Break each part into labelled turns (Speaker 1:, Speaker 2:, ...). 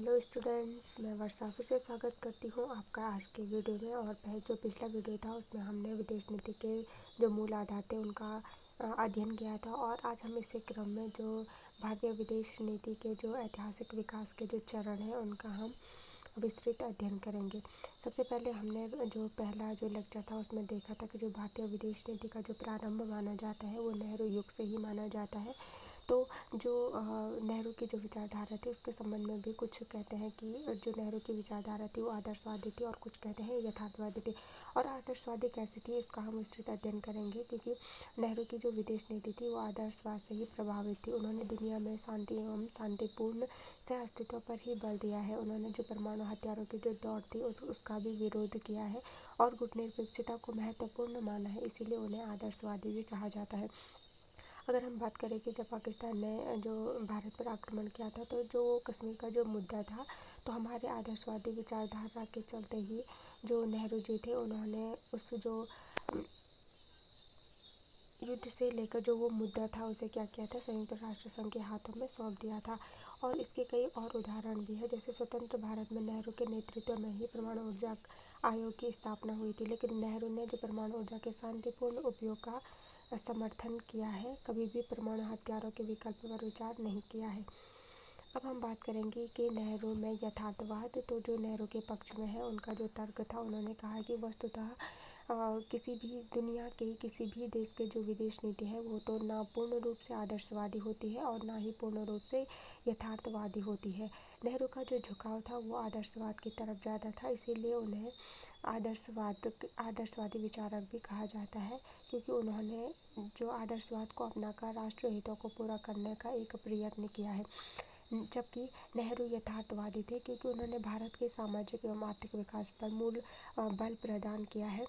Speaker 1: Hello students, मैं वर्षा फिर से स्वागत करती हूँ आपका आज के वीडियो में। और जो पिछला वीडियो था उसमें हमने विदेश नीति के जो मूल आधार थे उनका अध्ययन किया था। और आज हम इसी क्रम में जो भारतीय विदेश नीति के जो ऐतिहासिक विकास के जो चरण हैं उनका हम विस्तृत अध्ययन करेंगे। सबसे पहले हमने जो पहला जो लेक्चर था उसमें देखा था कि जो भारतीय विदेश नीति का जो प्रारंभ माना जाता है वो नेहरू युग से ही माना जाता है। तो जो नेहरू की जो विचारधारा थी उसके संबंध में भी कुछ कहते हैं कि जो नेहरू की विचारधारा थी वो आदर्शवादी थी, और कुछ कहते हैं यथार्थवादी थी। और आदर्शवादी कैसी थी उसका हम विस्तृत अध्ययन करेंगे, क्योंकि नेहरू की जो विदेश नीति थी वो आदर्शवाद से ही प्रभावित थी। उन्होंने दुनिया में शांति एवं शांतिपूर्ण सह अस्तित्व पर ही बल दिया है। उन्होंने जो परमाणु हथियारों की जो दौड़ थी उसका भी विरोध किया है और गुटनिरपेक्षता को महत्वपूर्ण माना है, इसीलिए उन्हें आदर्शवादी भी कहा जाता है। अगर हम बात करें कि जब पाकिस्तान ने जो भारत पर आक्रमण किया था तो जो कश्मीर का जो मुद्दा था, तो हमारे आदर्शवादी विचारधारा के चलते ही जो नेहरू जी थे उन्होंने उस जो युद्ध से लेकर जो वो मुद्दा था उसे क्या किया था, संयुक्त राष्ट्र संघ के हाथों में सौंप दिया था। और इसके कई और उदाहरण भी है, जैसे स्वतंत्र भारत में नेहरू के नेतृत्व में ही परमाणु ऊर्जा आयोग की स्थापना हुई थी, लेकिन नेहरू ने जो परमाणु ऊर्जा के शांतिपूर्ण उपयोग का समर्थन किया है, कभी भी परमाणु हथियारों के विकल्प पर विचार नहीं किया है। अब हम बात करेंगे कि नेहरू में यथार्थवाद, तो जो नेहरू के पक्ष में है उनका जो तर्क था, उन्होंने कहा कि वस्तुतः किसी भी दुनिया के किसी भी देश के जो विदेश नीति है वो तो ना पूर्ण रूप से आदर्शवादी होती है और ना ही पूर्ण रूप से यथार्थवादी होती है। नेहरू का जो झुकाव था वो आदर्शवाद की तरफ ज़्यादा था, इसीलिए उन्हें आदर्शवादी विचारक भी कहा जाता है, क्योंकि उन्होंने जो आदर्शवाद को अपनाकर राष्ट्र हितों को पूरा करने का एक प्रयत्न किया है। जबकि नेहरू यथार्थवादी थे, क्योंकि उन्होंने भारत के सामाजिक एवं आर्थिक विकास पर मूल बल प्रदान किया है।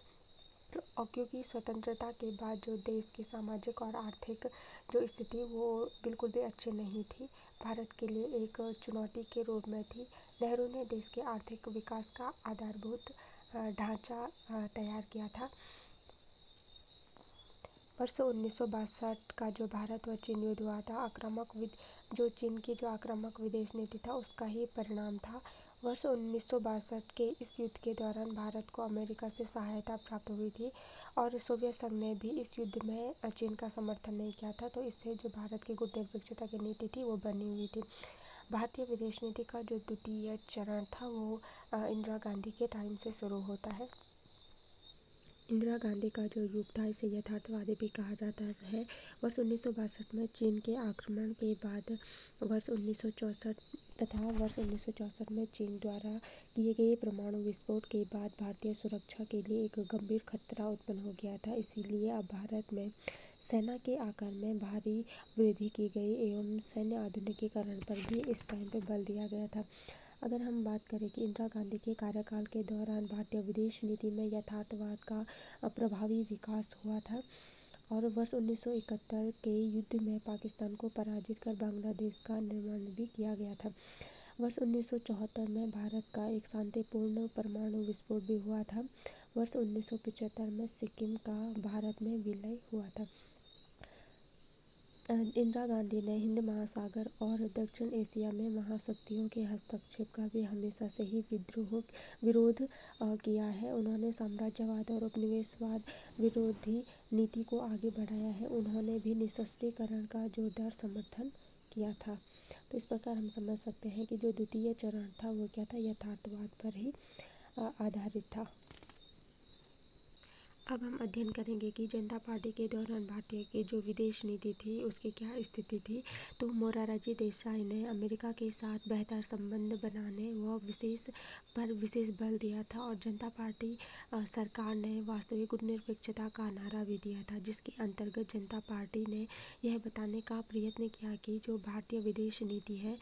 Speaker 1: और क्योंकि स्वतंत्रता के बाद जो देश की सामाजिक और आर्थिक जो स्थिति वो बिल्कुल भी अच्छी नहीं थी, भारत के लिए एक चुनौती के रूप में थी। नेहरू ने देश के आर्थिक विकास का आधारभूत ढांचा तैयार किया था। वर्ष 1962 का जो भारत व चीन युद्ध हुआ था, जो चीन की जो आक्रामक विदेश नीति था उसका ही परिणाम था। वर्ष 1962 के इस युद्ध के दौरान भारत को अमेरिका से सहायता प्राप्त हुई थी, और सोवियत संघ ने भी इस युद्ध में चीन का समर्थन नहीं किया था, तो इससे जो भारत की गुटनिरपेक्षता की नीति थी वो बनी हुई थी। भारतीय विदेश नीति का जो द्वितीय चरण था वो इंदिरा गांधी के टाइम से शुरू होता है। इंदिरा गांधी का जो युग था इसे यथार्थवादी भी कहा जाता है। वर्ष 1962 में चीन के आक्रमण के बाद वर्ष 1964 तथा वर्ष 1964 में चीन द्वारा किए गए परमाणु विस्फोट के बाद भारतीय सुरक्षा के लिए एक गंभीर खतरा उत्पन्न हो गया था। इसीलिए अब भारत में सेना के आकार में भारी वृद्धि की गई एवं सैन्य आधुनिकीकरण पर भी इस टाइम पे बल दिया गया था। अगर हम बात करें कि इंदिरा गांधी के कार्यकाल के दौरान भारतीय विदेश नीति में यथार्थवाद का प्रभावी विकास हुआ था, और वर्ष 1971 के युद्ध में पाकिस्तान को पराजित कर बांग्लादेश का निर्माण भी किया गया था। वर्ष 1974 में भारत का एक शांतिपूर्ण परमाणु विस्फोट भी हुआ था। वर्ष 1975 में सिक्किम का भारत में विलय हुआ था। इंदिरा गांधी ने हिंद महासागर और दक्षिण एशिया में महाशक्तियों के हस्तक्षेप का भी हमेशा से ही विरोध किया है। उन्होंने साम्राज्यवाद और उपनिवेशवाद विरोधी नीति को आगे बढ़ाया है। उन्होंने भी निशस्त्रीकरण का जोरदार समर्थन किया था। तो इस प्रकार हम समझ सकते हैं कि जो द्वितीय चरण था वो क्या था, यथार्थवाद पर ही आधारित था। अब हम अध्ययन करेंगे कि जनता पार्टी के दौरान भारतीय की जो विदेश नीति थी उसकी क्या स्थिति थी। तो मोरारजी देसाई ने अमेरिका के साथ बेहतर संबंध बनाने व विशेष बल दिया था, और जनता पार्टी सरकार ने वास्तविक गुटनिरपेक्षता का नारा भी दिया था, जिसके अंतर्गत जनता पार्टी ने यह बताने का प्रयत्न किया कि जो भारतीय विदेश नीति है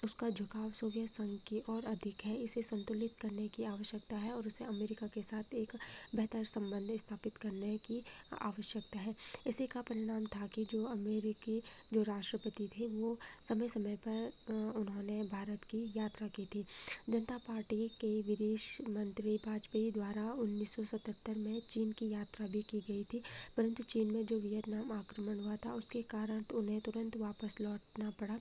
Speaker 1: उसका झुकाव सोवियत संघ की ओर अधिक है, इसे संतुलित करने की आवश्यकता है और उसे अमेरिका के साथ एक बेहतर संबंध स्थापित करने की आवश्यकता है। इसी का परिणाम था कि जो अमेरिकी जो राष्ट्रपति थे वो समय समय पर उन्होंने भारत की यात्रा की थी। जनता पार्टी के विदेश मंत्री वाजपेयी द्वारा 1977 में चीन की यात्रा भी की गई थी, परंतु चीन में जो वियतनाम आक्रमण हुआ था उसके कारण उन्हें तुरंत वापस लौटना पड़ा।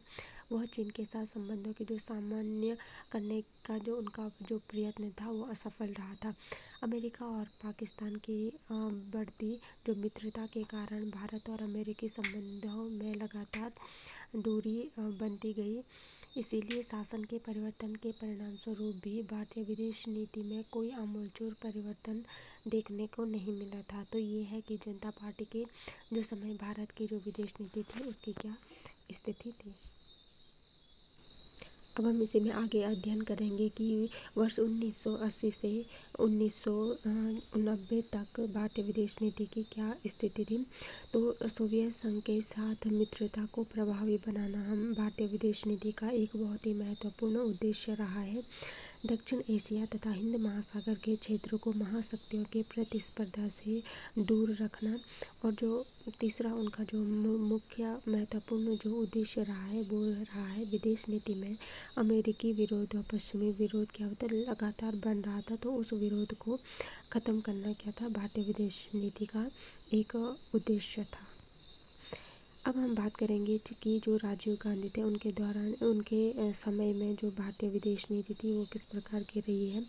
Speaker 1: वह चीन के साथ संबंधों के जो सामान्य करने का जो उनका जो प्रयत्न था वो असफल रहा था। अमेरिका और पाकिस्तान की बढ़ती जो मित्रता के कारण भारत और अमेरिकी संबंधों में लगातार दूरी बनती गई। इसीलिए शासन के परिवर्तन के परिणामस्वरूप भी भारतीय विदेश नीति में कोई आमूलचूल परिवर्तन देखने को नहीं मिला था। तो ये है कि जनता पार्टी के जो समय भारत की जो विदेश नीति थी उसकी क्या स्थिति थी। अब हम इसी में आगे अध्ययन करेंगे कि वर्ष 1980 से 1990 तक भारतीय विदेश नीति की क्या स्थिति थी। तो सोवियत संघ के साथ मित्रता को प्रभावी बनाना हम भारतीय विदेश नीति का एक बहुत ही महत्वपूर्ण उद्देश्य रहा है। दक्षिण एशिया तथा हिंद महासागर के क्षेत्र को महाशक्तियों के प्रतिस्पर्धा से दूर रखना, और जो तीसरा उनका जो मुख्य महत्वपूर्ण जो उद्देश्य रहा है वो रहा है विदेश नीति में अमेरिकी विरोध और पश्चिमी विरोध क्या होता लगातार बन रहा था। तो उस विरोध को ख़त्म करना क्या था भारतीय विदेश नीति का एक उद्देश्य था। अब हम बात करेंगे कि जो राजीव गांधी थे उनके दौरान उनके समय में जो भारतीय विदेश नीति थी वो किस प्रकार की रही है।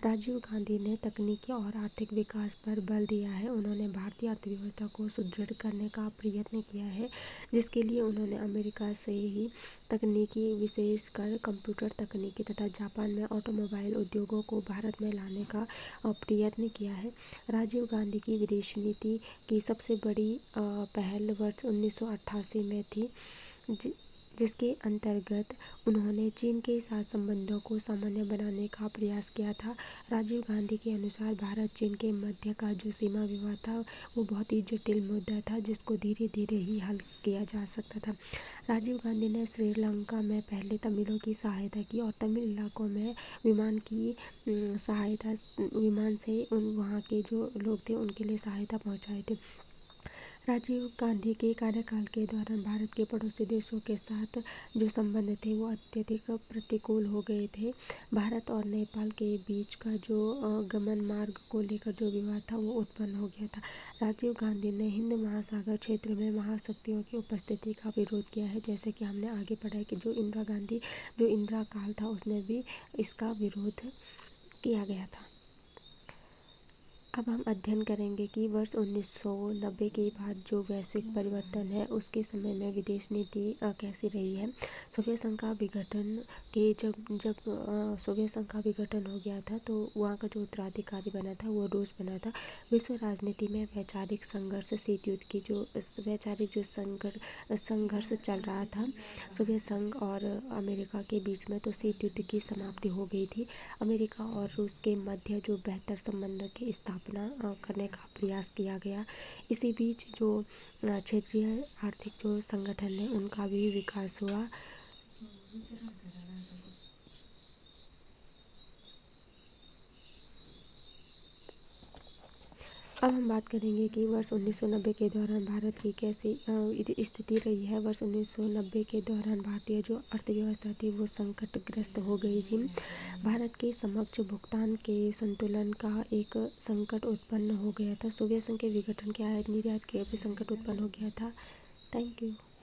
Speaker 1: राजीव गांधी ने तकनीकी और आर्थिक विकास पर बल दिया है। उन्होंने भारतीय अर्थव्यवस्था को सुदृढ़ करने का प्रयत्न किया है, जिसके लिए उन्होंने अमेरिका से ही तकनीकी विशेषकर कंप्यूटर तकनीकी तथा जापान में ऑटोमोबाइल उद्योगों को भारत में लाने का प्रयत्न किया है। राजीव गांधी की विदेश नीति की सबसे बड़ी पहल वर्ष 1988 में थी, जिसके अंतर्गत उन्होंने चीन के साथ संबंधों को सामान्य बनाने का प्रयास किया था। राजीव गांधी के अनुसार भारत चीन के मध्य का जो सीमा विवाद था वो बहुत ही जटिल मुद्दा था, जिसको धीरे धीरे ही हल किया जा सकता था। राजीव गांधी ने श्रीलंका में पहले तमिलों की सहायता की और तमिल इलाकों में विमान से वहाँ के जो लोग थे उनके लिए सहायता पहुँचाए थे। राजीव गांधी के कार्यकाल के दौरान भारत के पड़ोसी देशों के साथ जो संबंध थे वो अत्यधिक प्रतिकूल हो गए थे। भारत और नेपाल के बीच का जो गमन मार्ग को लेकर जो विवाद था वो उत्पन्न हो गया था। राजीव गांधी ने हिंद महासागर क्षेत्र में महाशक्तियों की उपस्थिति का विरोध किया है, जैसे कि हमने आगे पढ़ा है कि जो इंदिरा काल था उसमें भी इसका विरोध किया गया था। अब हम अध्ययन करेंगे कि वर्ष 1990 के बाद जो वैश्विक परिवर्तन है उसके समय में विदेश नीति कैसी रही है। सोवियत संघ का विघटन के जब सोवियत संघ का विघटन हो गया था तो वहाँ का जो उत्तराधिकारी बना था वो रूस बना था। विश्व राजनीति में वैचारिक संघर्ष, शीत युद्ध की जो वैचारिक जो संघर्ष चल रहा था सोवियत संघ और अमेरिका के बीच में, तो शीत युद्ध की समाप्ति हो गई थी। अमेरिका और रूस के मध्य जो बेहतर संबंधों की स्थापना करने का प्रयास किया गया। इसी बीच जो क्षेत्रीय आर्थिक जो संगठन है उनका भी विकास हुआ। अब हम बात करेंगे कि वर्ष 1990 के दौरान भारत की कैसी स्थिति रही है। वर्ष 1990 के दौरान भारतीय जो अर्थव्यवस्था थी वो संकटग्रस्त हो गई थी। भारत के समक्ष भुगतान के संतुलन का एक संकट उत्पन्न हो गया था। सोवियत संघ के विघटन के आयात निर्यात के भी संकट उत्पन्न हो गया था। Thank you.